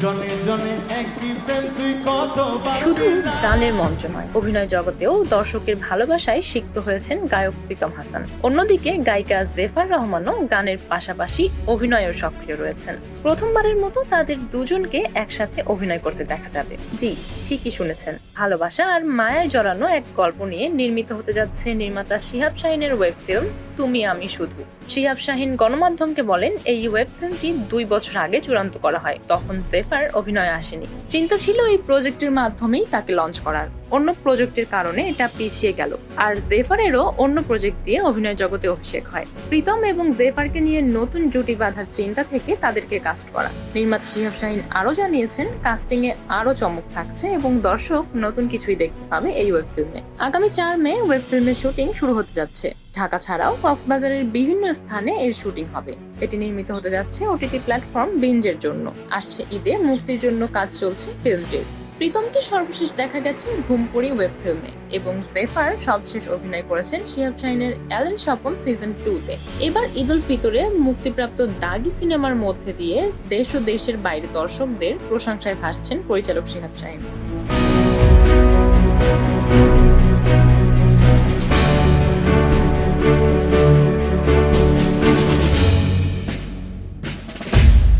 জনে জনে একই প্রেম তুই কত শুধু গানের মঞ্চ নয়, অভিনয় জগতেও দর্শকের ভালোবাসায় সিক্ত হয়েছেন গায়ক প্রীতম হাসান। অন্যদিকে গায়িকা জেফার রহমানও গানের পাশাপাশি অভিনয়েও সক্রিয় রয়েছেন। প্রথমবারের মতো তাদের দুজনকে একসাথে অভিনয় করতে দেখা যাবে। জি, ঠিকই শুনেছেন, ভালোবাসা আর মায়ায় জড়ানো এক গল্প নিয়ে নির্মিত হতে যাচ্ছে নির্মাতা শিহাব শাহীনের ওয়েব ফিল্ম তুমি আমি শুধু। শিহাব শাহীন গণমাধ্যমকে বলেন, এই ওয়েব ফিল্মটি 2 বছর আগে চূড়ান্ত করা হয়, তখন জেফার অভিনয় আসেনি। চিন্তা ছিল এই প্রজেক্টের মাধ্যমেই তাকে লঞ্চ করার, অন্য প্রজেক্টের কারণে এটা পিছিয়ে গেল। আর জেফারেরও অন্য প্রজেক্ট দিয়ে অভিনয় জগতে অভিষেক হয়। প্রীতম এবং জেফারকে নিয়ে নতুন জুটি বাঁধার চিন্তা থেকে তাদেরকে কাস্ট করা। নির্মাতা শিহাব শাহীন আরো জানিয়েছেন, কাস্টিং এ আরো চমক থাকছে এবং দর্শক নতুন কিছুই দেখতে পাবে এই ওয়েব ফিল্মে। আগামী 4 মে ওয়েব ফিল্মের শুটিং শুরু হতে যাচ্ছে। ঢাকা ছাড়াও কক্সবাজারের বিভিন্ন স্থানে এর শুটিং হবে। এটি নির্মিত হতে যাচ্ছে ওটিটি প্ল্যাটফর্ম বিঞ্জের জন্য। আসছে ঈদে মুক্তির জন্য কাজ চলছে ফিল্মটির। প্রীতমকে সর্বশেষ দেখা গেছে ঘুমপুরি ওয়েব ফিল্মে এবং জেফার সবশেষ অভিনয় করেছেন শিহাব শাহীনের অ্যালেন স্বপন সিজন 2-তে। এবার ঈদ উল ফিতরে মুক্তিপ্রাপ্ত দাগি সিনেমার মধ্যে দিয়ে দেশ ও দেশের বাইরে দর্শকদের প্রশংসায় ভাসছেন পরিচালক শিহাব শাহীন।